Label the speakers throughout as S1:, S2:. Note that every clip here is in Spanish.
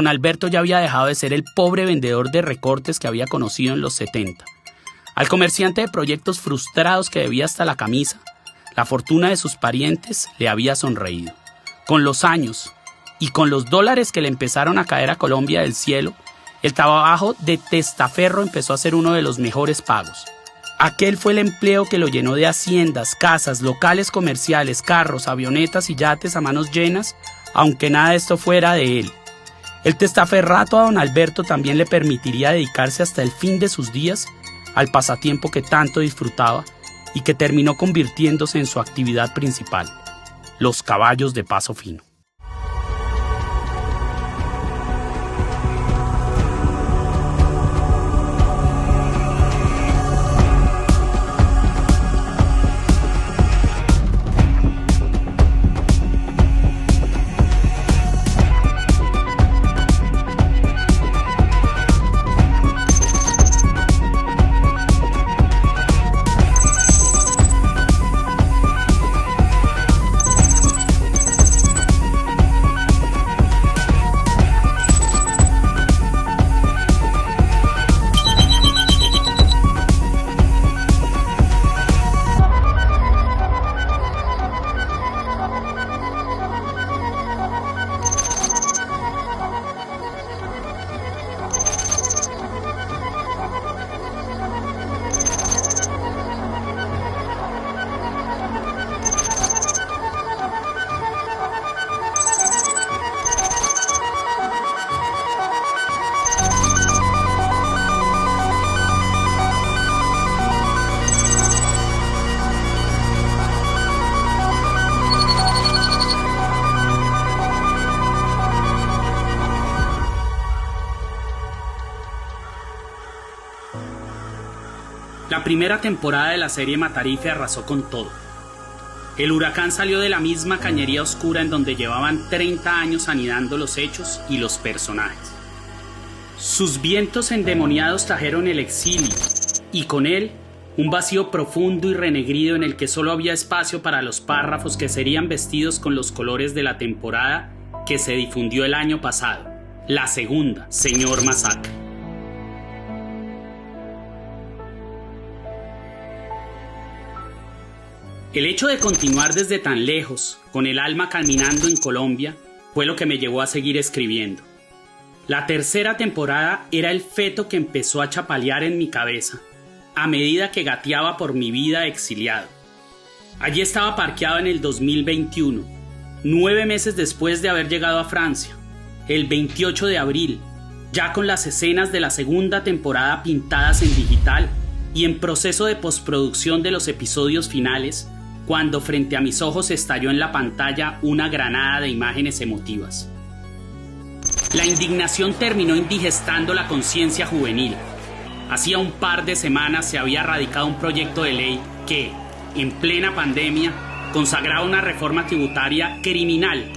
S1: Don Alberto ya había dejado de ser el pobre vendedor de recortes que había conocido en los 70. Al comerciante de proyectos frustrados que debía hasta la camisa, la fortuna de sus parientes le había sonreído. Con los años y con los dólares que le empezaron a caer a Colombia del cielo, el trabajo de testaferro empezó a ser uno de los mejores pagos. Aquel fue el empleo que lo llenó de haciendas, casas, locales comerciales, carros, avionetas y yates a manos llenas, aunque nada de esto fuera de él. El testaferrato a don Alberto también le permitiría dedicarse hasta el fin de sus días al pasatiempo que tanto disfrutaba y que terminó convirtiéndose en su actividad principal, los caballos de paso fino. La primera temporada de la serie Matarife arrasó con todo. El huracán salió de la misma cañería oscura en donde llevaban 30 años anidando los hechos y los personajes. Sus vientos endemoniados trajeron el exilio, y con él un vacío profundo y renegrido en el que solo había espacio para los párrafos que serían vestidos con los colores de la temporada que se difundió el año pasado, la segunda, Señor Masacre. El hecho de continuar desde tan lejos, con el alma caminando en Colombia, fue lo que me llevó a seguir escribiendo. La tercera temporada era el feto que empezó a chapalear en mi cabeza, a medida que gateaba por mi vida exiliado. Allí estaba parqueado en el 2021, 9 meses después de haber llegado a Francia, el 28 de abril, ya con las escenas de la segunda temporada pintadas en digital y en proceso de postproducción de los episodios finales, cuando frente a mis ojos estalló en la pantalla una granada de imágenes emotivas. La indignación terminó indigestando la conciencia juvenil. Hacía un par de semanas se había radicado un proyecto de ley que, en plena pandemia, consagraba una reforma tributaria criminal,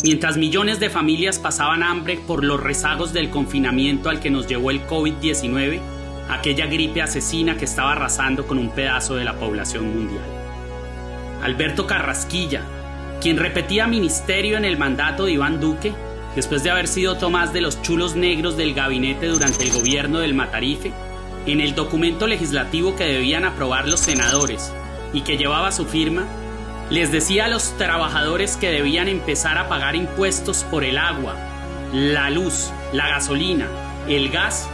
S1: mientras millones de familias pasaban hambre por los rezagos del confinamiento al que nos llevó el COVID-19, aquella gripe asesina que estaba arrasando con un pedazo de la población mundial. Alberto Carrasquilla, quien repetía ministerio en el mandato de Iván Duque, después de haber sido Tomás de los chulos negros del gabinete durante el gobierno del Matarife, en el documento legislativo que debían aprobar los senadores y que llevaba su firma, les decía a los trabajadores que debían empezar a pagar impuestos por el agua, la luz, la gasolina, el gas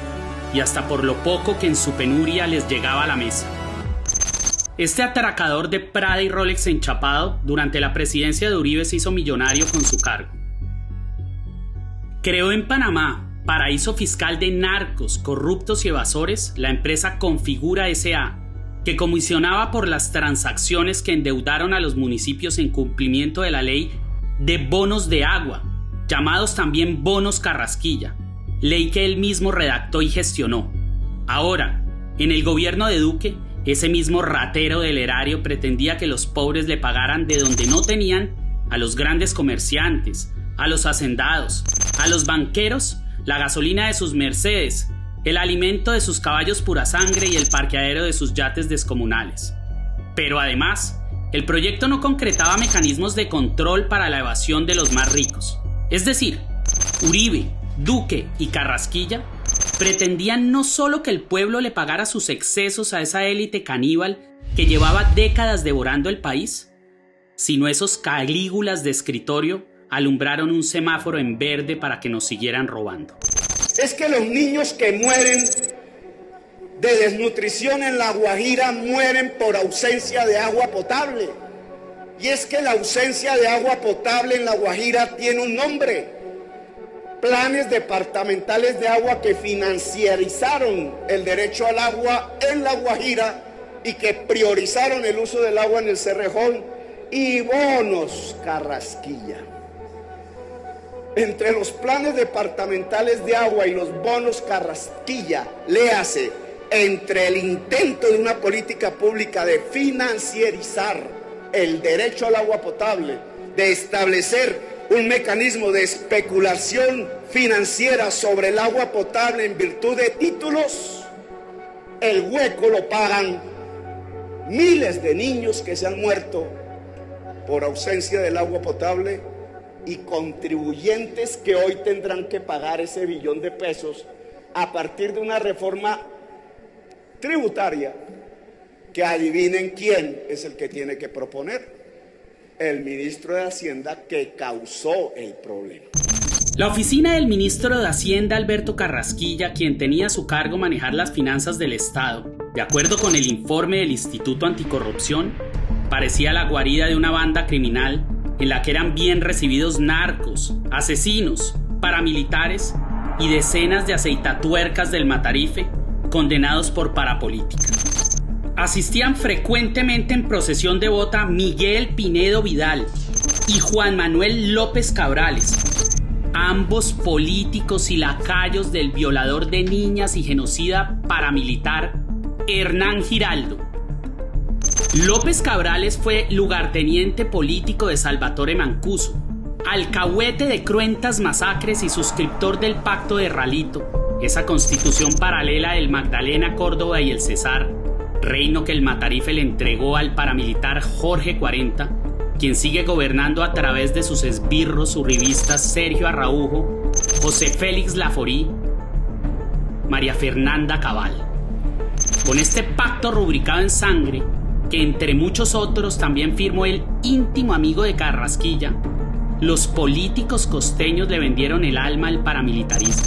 S1: y hasta por lo poco que en su penuria les llegaba a la mesa. Este atracador de Prada y Rolex enchapado durante la presidencia de Uribe se hizo millonario con su cargo. Creó en Panamá, paraíso fiscal de narcos, corruptos y evasores, la empresa Configura S.A., que comisionaba por las transacciones que endeudaron a los municipios en cumplimiento de la ley de bonos de agua, llamados también bonos Carrasquilla, ley que él mismo redactó y gestionó. Ahora, en el gobierno de Duque, ese mismo ratero del erario pretendía que los pobres le pagaran de donde no tenían a los grandes comerciantes, a los hacendados, a los banqueros, la gasolina de sus Mercedes, el alimento de sus caballos pura sangre y el parqueadero de sus yates descomunales. Pero además, el proyecto no concretaba mecanismos de control para la evasión de los más ricos. Es decir, Uribe, Duque y Carrasquilla pretendían no solo que el pueblo le pagara sus excesos a esa élite caníbal que llevaba décadas devorando el país, sino esos Calígulas de escritorio alumbraron un semáforo en verde para que nos siguieran robando.
S2: Es que los niños que mueren de desnutrición en La Guajira mueren por ausencia de agua potable. Y es que la ausencia de agua potable en La Guajira tiene un nombre: planes departamentales de agua que financiarizaron el derecho al agua en La Guajira y que priorizaron el uso del agua en el Cerrejón, y bonos Carrasquilla. Entre los planes departamentales de agua y los bonos Carrasquilla, léase, entre el intento de una política pública de financiarizar el derecho al agua potable, de establecer un mecanismo de especulación financiera sobre el agua potable en virtud de títulos, el hueco lo pagan miles de niños que se han muerto por ausencia del agua potable y contribuyentes que hoy tendrán que pagar ese billón de pesos a partir de una reforma tributaria que adivinen quién es el que tiene que proponer: el ministro de Hacienda, que causó el problema.
S1: La oficina del ministro de Hacienda, Alberto Carrasquilla, quien tenía a su cargo manejar las finanzas del Estado, de acuerdo con el informe del Instituto Anticorrupción, parecía la guarida de una banda criminal en la que eran bien recibidos narcos, asesinos, paramilitares y decenas de aceitatuercas del Matarife condenados por parapolítica. Asistían frecuentemente en procesión de bota Miguel Pinedo Vidal y Juan Manuel López Cabrales, ambos políticos y lacayos del violador de niñas y genocida paramilitar Hernán Giraldo. López Cabrales fue lugarteniente político de Salvatore Mancuso, alcahuete de cruentas masacres y suscriptor del Pacto de Ralito, esa constitución paralela del Magdalena, Córdoba y el Cesar, reino que el Matarife le entregó al paramilitar Jorge 40, quien sigue gobernando a través de sus esbirros uribistas Sergio Arraujo, José Félix Laforí, María Fernanda Cabal. Con este pacto rubricado en sangre, que entre muchos otros también firmó el íntimo amigo de Carrasquilla, los políticos costeños le vendieron el alma al paramilitarismo.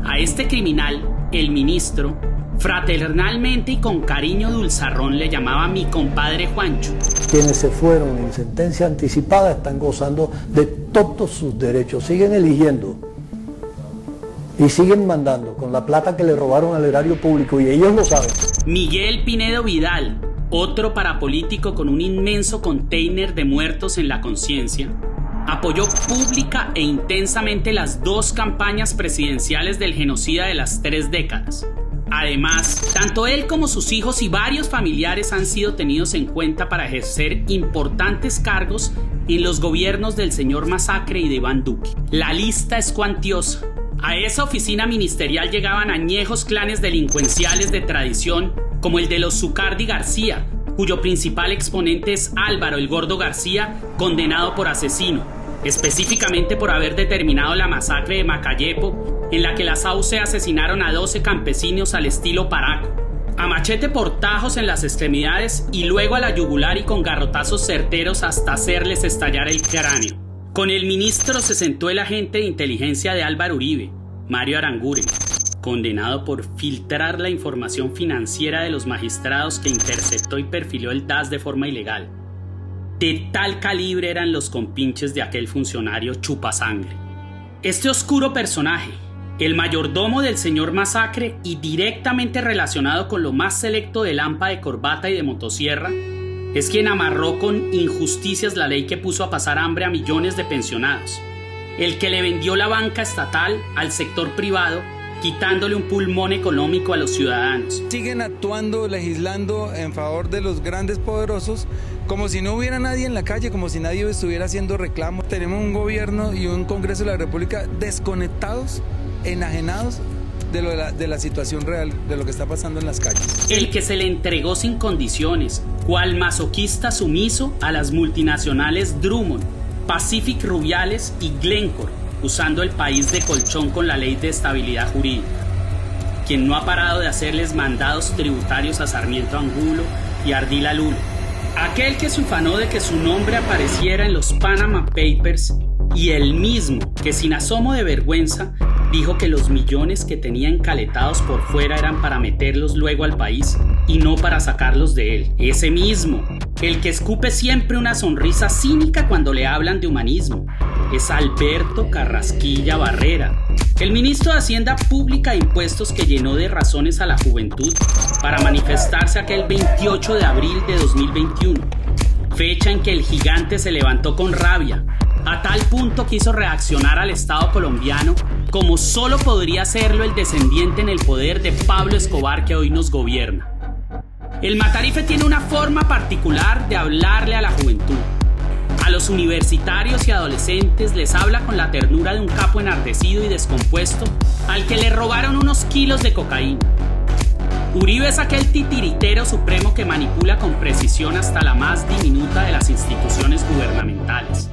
S1: A este criminal, el ministro, fraternalmente y con cariño dulzarrón, le llamaba mi compadre Juancho.
S3: Quienes se fueron en sentencia anticipada están gozando de todos sus derechos, siguen eligiendo y siguen mandando con la plata que le robaron al erario público, y ellos lo saben.
S1: Miguel Pinedo Vidal, otro parapolítico con un inmenso container de muertos en la conciencia, apoyó pública e intensamente las dos campañas presidenciales del genocida de las 3 décadas. Además, tanto él como sus hijos y varios familiares han sido tenidos en cuenta para ejercer importantes cargos en los gobiernos del señor Masacre y de Iván Duque. La lista es cuantiosa. A esa oficina ministerial llegaban añejos clanes delincuenciales de tradición, como el de los Zucardi García, cuyo principal exponente es Álvaro el Gordo García, condenado por asesino, específicamente por haber determinado la masacre de Macayepo, en la que las Sauce asesinaron a 12 campesinos al estilo Paraco, a machete por tajos en las extremidades y luego a la yugular y con garrotazos certeros hasta hacerles estallar el cráneo. Con el ministro se sentó el agente de inteligencia de Álvaro Uribe, Mario Aranguren, condenado por filtrar la información financiera de los magistrados que interceptó y perfiló el DAS de forma ilegal. De tal calibre eran los compinches de aquel funcionario chupasangre. Este oscuro personaje, el mayordomo del señor Masacre y directamente relacionado con lo más selecto del AMPA de corbata y de motosierra, es quien amarró con injusticias la ley que puso a pasar hambre a millones de pensionados, el que le vendió la banca estatal al sector privado, quitándole un pulmón económico a los ciudadanos.
S4: Siguen actuando, legislando en favor de los grandes poderosos, como si no hubiera nadie en la calle, como si nadie estuviera haciendo reclamos. Tenemos un gobierno y un Congreso de la República desconectados, enajenados de la situación real, de lo que está pasando en las calles.
S1: El que se le entregó sin condiciones, cual masoquista sumiso a las multinacionales Drummond, Pacific Rubiales y Glencore, usando el país de colchón con la ley de estabilidad jurídica, quien no ha parado de hacerles mandados tributarios a Sarmiento Angulo y Ardila Lulo, aquel que se ufanó de que su nombre apareciera en los Panama Papers y el mismo que sin asomo de vergüenza dijo que los millones que tenía encaletados por fuera eran para meterlos luego al país y no para sacarlos de él. Ese mismo, el que escupe siempre una sonrisa cínica cuando le hablan de humanismo, es Alberto Carrasquilla Barrera, el ministro de Hacienda Pública e Impuestos que llenó de razones a la juventud para manifestarse aquel 28 de abril de 2021, fecha en que el gigante se levantó con rabia. A tal punto quiso reaccionar al Estado colombiano como solo podría hacerlo el descendiente en el poder de Pablo Escobar que hoy nos gobierna. El Matarife tiene una forma particular de hablarle a la juventud. A los universitarios y adolescentes les habla con la ternura de un capo enardecido y descompuesto al que le robaron unos kilos de cocaína. Uribe es aquel titiritero supremo que manipula con precisión hasta la más diminuta de las instituciones gubernamentales.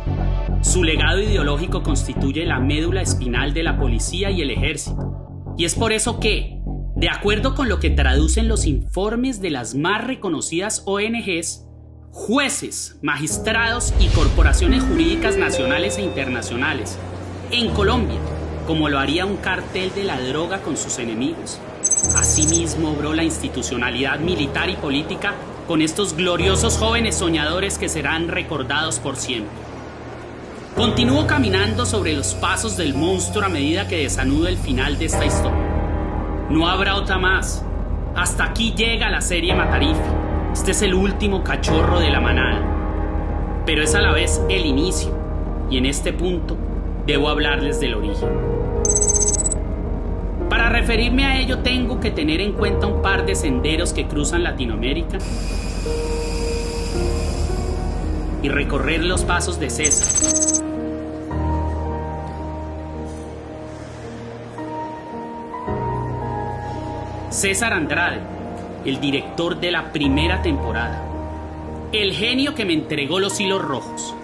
S1: Su legado ideológico constituye la médula espinal de la policía y el ejército. Y es por eso que, de acuerdo con lo que traducen los informes de las más reconocidas ONGs, jueces, magistrados y corporaciones jurídicas nacionales e internacionales, en Colombia, como lo haría un cartel de la droga con sus enemigos. Asimismo obró la institucionalidad militar y política con estos gloriosos jóvenes soñadores que serán recordados por siempre. Continúo caminando sobre los pasos del monstruo a medida que desanudo el final de esta historia. No habrá otra más. Hasta aquí llega la serie Matarife. Este es el último cachorro de la manada. Pero es a la vez el inicio. Y en este punto debo hablarles del origen. Para referirme a ello tengo que tener en cuenta un par de senderos que cruzan Latinoamérica y recorrer los pasos de César. César Andrade, el director de la primera temporada, el genio que me entregó los hilos rojos.